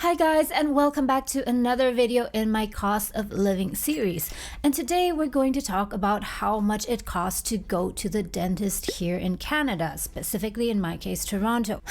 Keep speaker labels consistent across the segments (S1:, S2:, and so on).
S1: Hi guys, and welcome back to another video in my cost of living series. And today we're going to talk about how much it costs to go to the dentist here in Canada, specifically in my case, Toronto.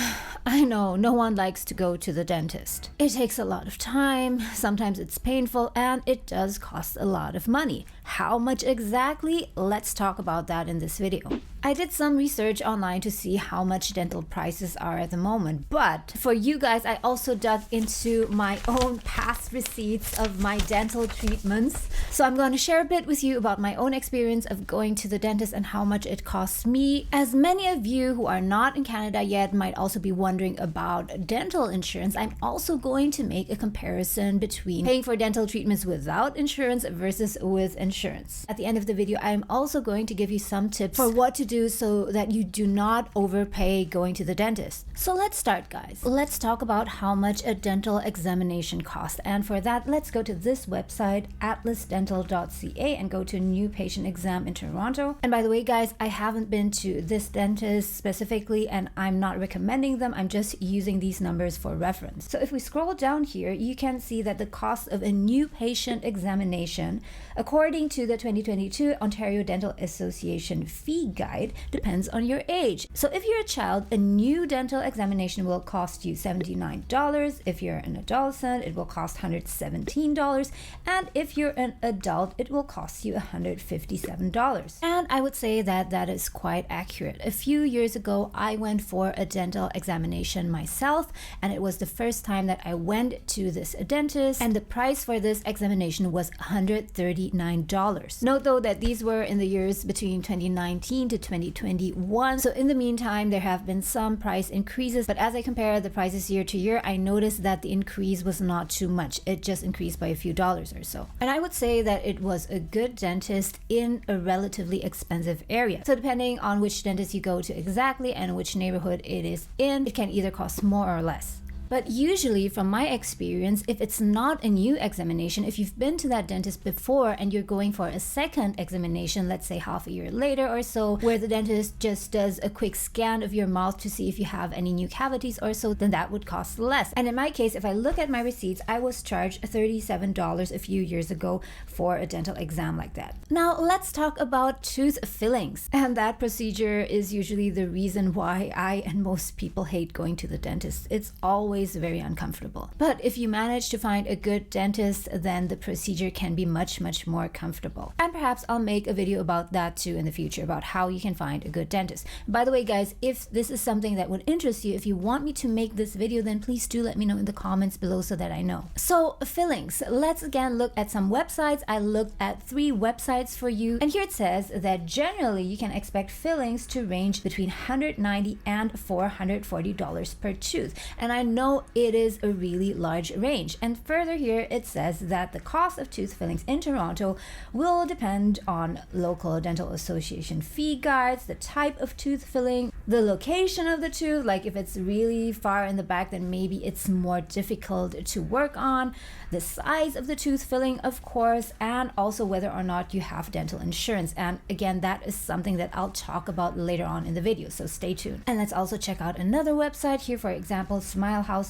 S1: I know no one likes to go to the dentist. It takes a lot of time, sometimes it's painful, and it does cost a lot of money. How much exactly? Let's talk about that in this video. I did some research online to see how much dental prices are at the moment, but for you guys, I also dug into my own past receipts of my dental treatments. So I'm going to share a bit with you about my own experience of going to the dentist and how much it costs me. As many of you who are not in Canada yet might also be wondering about dental insurance, I'm also going to make a comparison between paying for dental treatments without insurance versus with insurance. At the end of the video, I'm also going to give you some tips for what to do so that you do not overpay going to the dentist. So let's start, guys. Let's talk about how much a dental examination costs. And for that, let's go to this website, atlasdental.ca, and go to new patient exam in Toronto. And by the way, guys, I haven't been to this dentist specifically, and I'm not recommending them. I'm just using these numbers for reference. So if we scroll down here, you can see that the cost of a new patient examination, according to the 2022 Ontario Dental Association fee guide, depends on your age. So if you're a child, a new dental examination will cost you $79. If you're an adolescent, it will cost $117. And if you're an adult, it will cost you $157. And I would say that that is quite accurate. A few years ago, I went for a dental examination myself, and it was the first time that I went to this dentist, and the price for this examination was $139. Note though that these were in the years between 2019 to 2021. So in the meantime, there have been some price increases, but as I compare the prices year to year, I noticed that the increase was not too much. It just increased by a few dollars or so. And I would say that it was a good dentist in a relatively expensive area. So depending on which dentist you go to exactly and which neighborhood it is in, it can either cost more or less. But usually, from my experience, if it's not a new examination, if you've been to that dentist before and you're going for a second examination, let's say half a year later or so, where the dentist just does a quick scan of your mouth to see if you have any new cavities or so, then that would cost less. And in my case, if I look at my receipts, I was charged $37 a few years ago for a dental exam like that. Now, let's talk about tooth fillings. And that procedure is usually the reason why I and most people hate going to the dentist. It's always very uncomfortable. But if you manage to find a good dentist, then the procedure can be much more comfortable. And perhaps I'll make a video about that too in the future, about how you can find a good dentist. By the way, guys, if this is something that would interest you, if you want me to make this video, then please do let me know in the comments below so that I know. So fillings, let's again look at some websites. I looked at 3 websites for you, and here it says that generally you can expect fillings to range between $190 and $440 per tooth. And I know it is a really large range. And further here, it says that the cost of tooth fillings in Toronto will depend on local dental association fee guides, the type of tooth filling, the location of the tooth, like if it's really far in the back, then maybe it's more difficult to work on, the size of the tooth filling, of course, and also whether or not you have dental insurance. And again, that is something that I'll talk about later on in the video, so stay tuned. And let's also check out another website here, for example, smilehousedental.ca,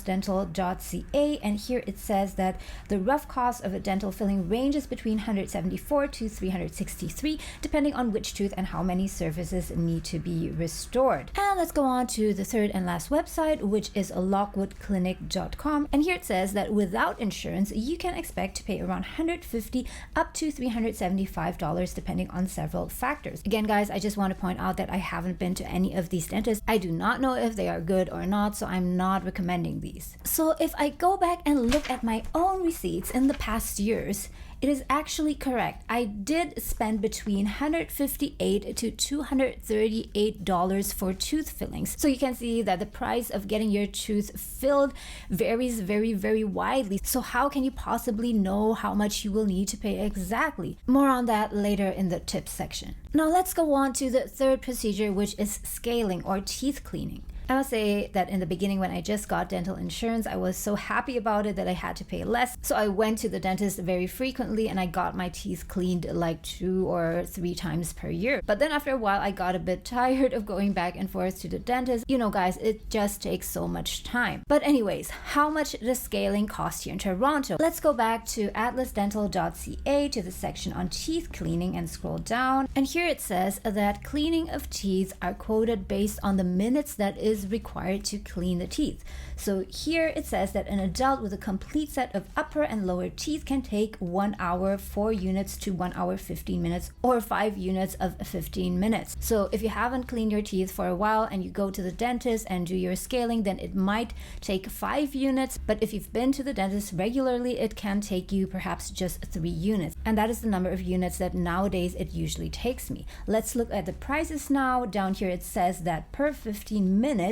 S1: and here it says that the rough cost of a dental filling ranges between $174 to $363 depending on which tooth and how many surfaces need to be restored. And let's go on to the third and last website, which is lockwoodclinic.com, and here it says that without insurance you can expect to pay around $150 up to $375 depending on several factors. Again, guys, I just want to point out that I haven't been to any of these dentists. I do not know if they are good or not, so I'm not recommending these. So if I go back and look at my own receipts in the past years, it is actually correct. I did spend between $158 to $238 for tooth fillings. So you can see that the price of getting your tooth filled varies very widely. So how can you possibly know how much you will need to pay exactly? More on that later in the tips section. Now let's go on to the third procedure, which is scaling or teeth cleaning. I must say that in the beginning when I just got dental insurance, I was so happy about it that I had to pay less. So I went to the dentist very frequently and I got my teeth cleaned like 2 or 3 times per year. But then after a while, I got a bit tired of going back and forth to the dentist. You know, guys, it just takes so much time. But anyways, how much does scaling cost here in Toronto? Let's go back to atlasdental.ca to the section on teeth cleaning and scroll down. And here it says that cleaning of teeth are quoted based on the minutes that is required to clean the teeth. So here it says that an adult with a complete set of upper and lower teeth can take 1 hour, 4 units to 1 hour 15 minutes, or 5 units of 15 minutes. So if you haven't cleaned your teeth for a while and you go to the dentist and do your scaling, then it might take 5 units. But if you've been to the dentist regularly, it can take you perhaps just 3 units. And that is the number of units that nowadays it usually takes me. Let's look at the prices now. Down here it says that per 15 minutes,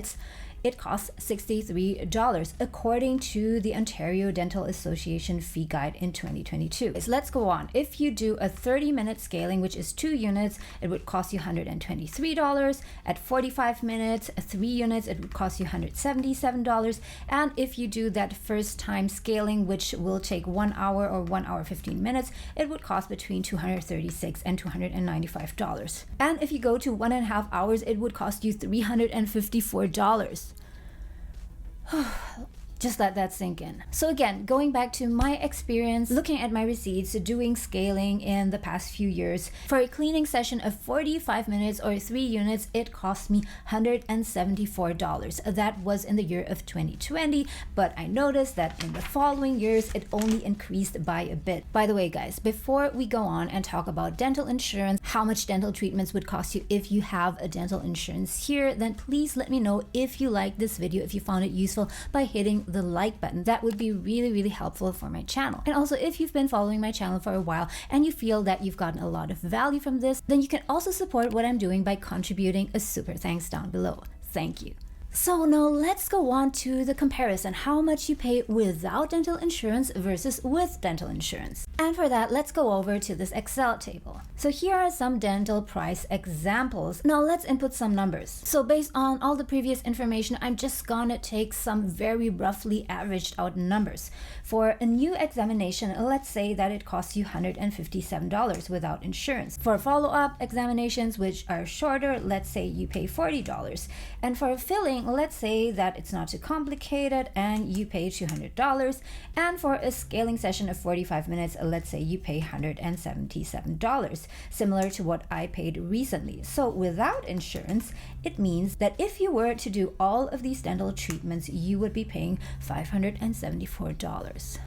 S1: it costs $63 according to the Ontario Dental Association fee guide in 2022. So let's go on. If you do a 30-minute scaling, which is 2 units, it would cost you $123. At 45 minutes, 3 units, it would cost you $177. And if you do that first time scaling, which will take 1 hour or 1 hour 15 minutes, it would cost between $236 and $295. And if you go to 1.5 hours, it would cost you $354. Just let that sink in. So again, going back to my experience, looking at my receipts, doing scaling in the past few years, for a cleaning session of 45 minutes or 3 units, it cost me $174. That was in the year of 2020, but I noticed that in the following years, it only increased by a bit. By the way, guys, before we go on and talk about dental insurance, how much dental treatments would cost you if you have a dental insurance here, then please let me know if you like this video, if you found it useful, by hitting the like button. That would be really helpful for my channel. And also, if you've been following my channel for a while and you feel that you've gotten a lot of value from this, then you can also support what I'm doing by contributing a super thanks down below. Thank you. So now let's go on to the comparison, how much you pay without dental insurance versus with dental insurance. And for that, let's go over to this Excel table. So here are some dental price examples. Now let's input some numbers. So based on all the previous information, I'm just gonna take some very roughly averaged out numbers. For a new examination, let's say that it costs you $157 without insurance. For follow-up examinations, which are shorter, let's say you pay $40. And for a filling, let's say that it's not too complicated and you pay $200. And for a scaling session of 45 minutes, let's say you pay $177, similar to what I paid recently. So without insurance, it means that if you were to do all of these dental treatments, you would be paying $574,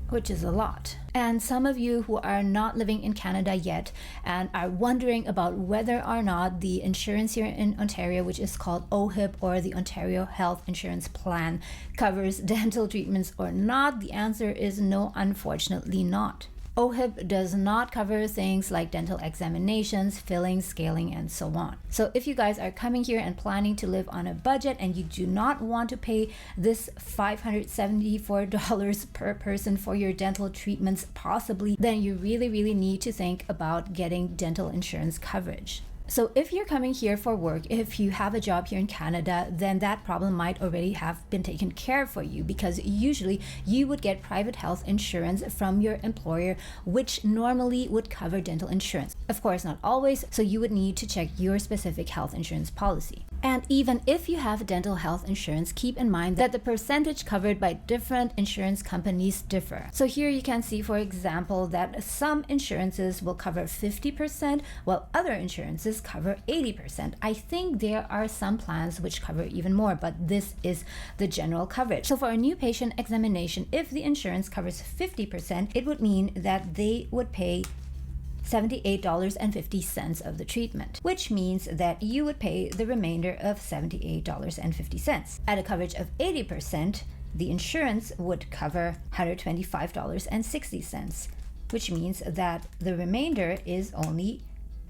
S1: which is a lot. And some of you who are not living in Canada yet and are wondering about whether or not the insurance here in Ontario, which is called OHIP or the Ontario Health Insurance Plan, covers dental treatments or not, the answer is no, unfortunately not. OHIP does not cover things like dental examinations, filling, scaling, and so on. So if you guys are coming here and planning to live on a budget and you do not want to pay this $574 per person for your dental treatments possibly, then you really need to think about getting dental insurance coverage. So if you're coming here for work, if you have a job here in Canada, then that problem might already have been taken care of for you, because usually you would get private health insurance from your employer, which normally would cover dental insurance. Of course, not always, so you would need to check your specific health insurance policy. And even if you have dental health insurance, keep in mind that the percentage covered by different insurance companies differ. So here you can see, for example, that some insurances will cover 50%, while other insurances cover 80%. I think there are some plans which cover even more, but this is the general coverage. So for a new patient examination, if the insurance covers 50%, it would mean that they would pay $78.50 of the treatment, which means that you would pay the remainder of $78.50. At a coverage of 80%, the insurance would cover $125.60, which means that the remainder is only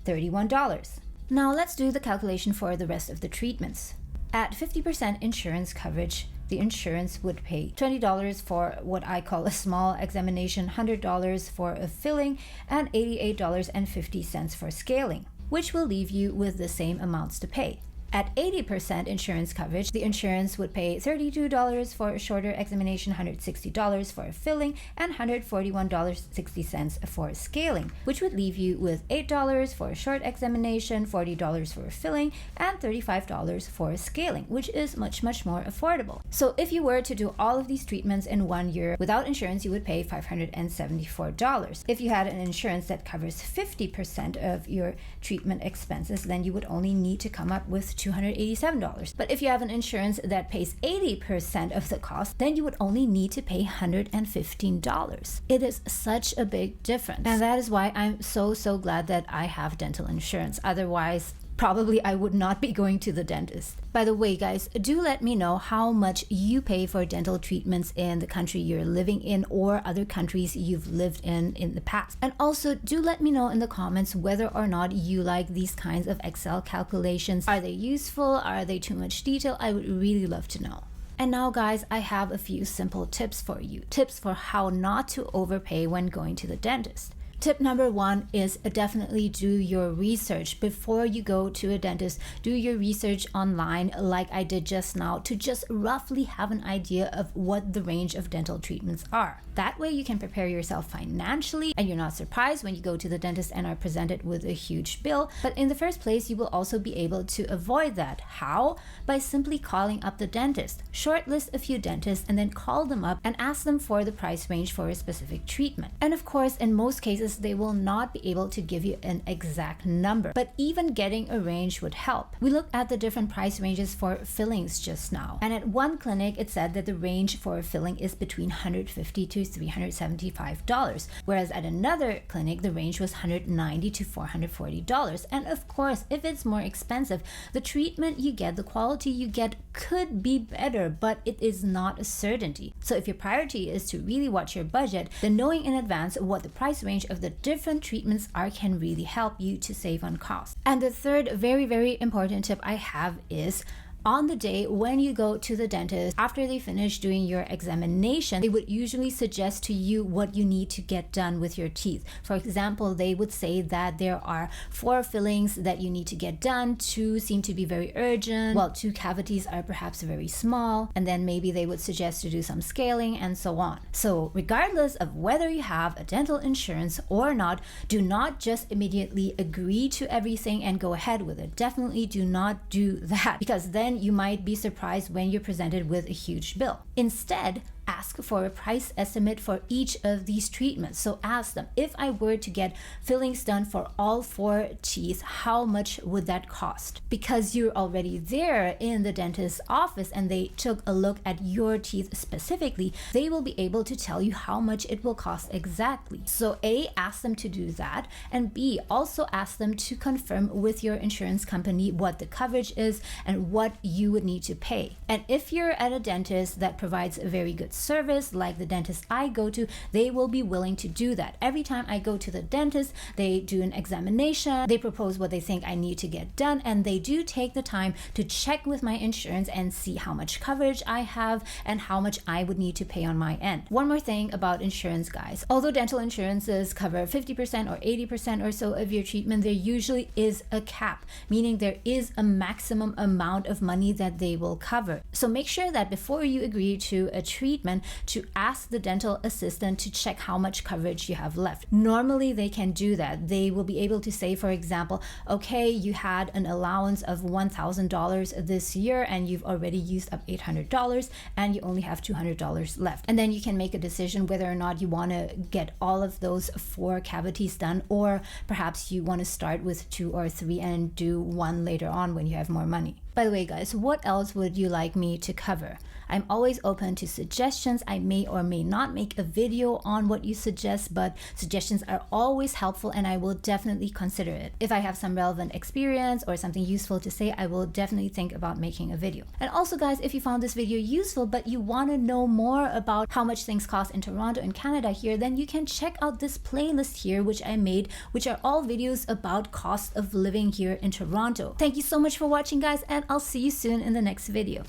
S1: $31. Now let's do the calculation for the rest of the treatments. At 50% insurance coverage, the insurance would pay $20 for what I call a small examination, $100 for a filling, and $88.50 for scaling, which will leave you with the same amounts to pay. At 80% insurance coverage, the insurance would pay $32 for a shorter examination, $160 for a filling, and $141.60 for scaling, which would leave you with $8 for a short examination, $40 for a filling, and $35 for scaling, which is much more affordable. So if you were to do all of these treatments in 1 year without insurance, you would pay $574. If you had an insurance that covers 50% of your treatment expenses, then you would only need to come up with $287. But if you have an insurance that pays 80% of the cost, then you would only need to pay $115. It is such a big difference. And that is why I'm so glad that I have dental insurance. Otherwise, probably I would not be going to the dentist. By the way, guys, do let me know how much you pay for dental treatments in the country you're living in or other countries you've lived in the past. And also, do let me know in the comments whether or not you like these kinds of Excel calculations. Are they useful? Are they too much detail? I would really love to know. And now, guys, I have a few simple tips for you. Tips for how not to overpay when going to the dentist. Tip number 1 is definitely do your research before you go to a dentist. Do your research online like I did just now to just roughly have an idea of what the range of dental treatments are. That way you can prepare yourself financially and you're not surprised when you go to the dentist and are presented with a huge bill. But in the first place, you will also be able to avoid that. How? By simply calling up the dentist. Shortlist a few dentists and then call them up and ask them for the price range for a specific treatment. And of course, in most cases, they will not be able to give you an exact number, but even getting a range would help. We looked at the different price ranges for fillings just now, and at one clinic it said that the range for a filling is between $150 to $375, whereas at another clinic the range was $190 to $440. And of course, if it's more expensive, the treatment you get, the quality you get could be better, but it is not a certainty. So if your priority is to really watch your budget, then knowing in advance what the price range of the different treatments are can really help you to save on cost. And the third very important tip I have is on the day when you go to the dentist, after they finish doing your examination, they would usually suggest to you what you need to get done with your teeth. For example, they would say that there are 4 fillings that you need to get done, 2 seem to be very urgent, while 2 cavities are perhaps very small, and then maybe they would suggest to do some scaling and so on. So regardless of whether you have a dental insurance or not, do not just immediately agree to everything and go ahead with it. Definitely do not do that, because then you might be surprised when you're presented with a huge bill. Instead, ask for a price estimate for each of these treatments. So ask them, if I were to get fillings done for all 4 teeth, how much would that cost? Because you're already there in the dentist's office and they took a look at your teeth specifically, they will be able to tell you how much it will cost exactly. So A, ask them to do that, and B, also ask them to confirm with your insurance company what the coverage is and what you would need to pay. And if you're at a dentist that provides a very good service, like the dentist I go to, they will be willing to do that. Every time I go to the dentist, they do an examination, they propose what they think I need to get done, and they do take the time to check with my insurance and see how much coverage I have and how much I would need to pay on my end. One more thing about insurance, guys. Although dental insurances cover 50% or 80% or so of your treatment, there usually is a cap, meaning there is a maximum amount of money that they will cover. So make sure that before you agree to a treatment, to ask the dental assistant to check how much coverage you have left. Normally they can do that. They will be able to say, for example, okay, you had an allowance of $1,000 this year and you've already used up $800 and you only have $200 left. And then you can make a decision whether or not you want to get all of those 4 cavities done, or perhaps you want to start with 2 or 3 and do 1 later on when you have more money. By the way, guys, what else would you like me to cover? I'm always open to suggestions. I may or may not make a video on what you suggest, but suggestions are always helpful and I will definitely consider it. If I have some relevant experience or something useful to say, I will definitely think about making a video. And also, guys, if you found this video useful but you want to know more about how much things cost in Toronto and Canada here, then you can check out this playlist here which I made, which are all videos about cost of living here in Toronto. Thank you so much for watching, guys, and I'll see you soon in the next video.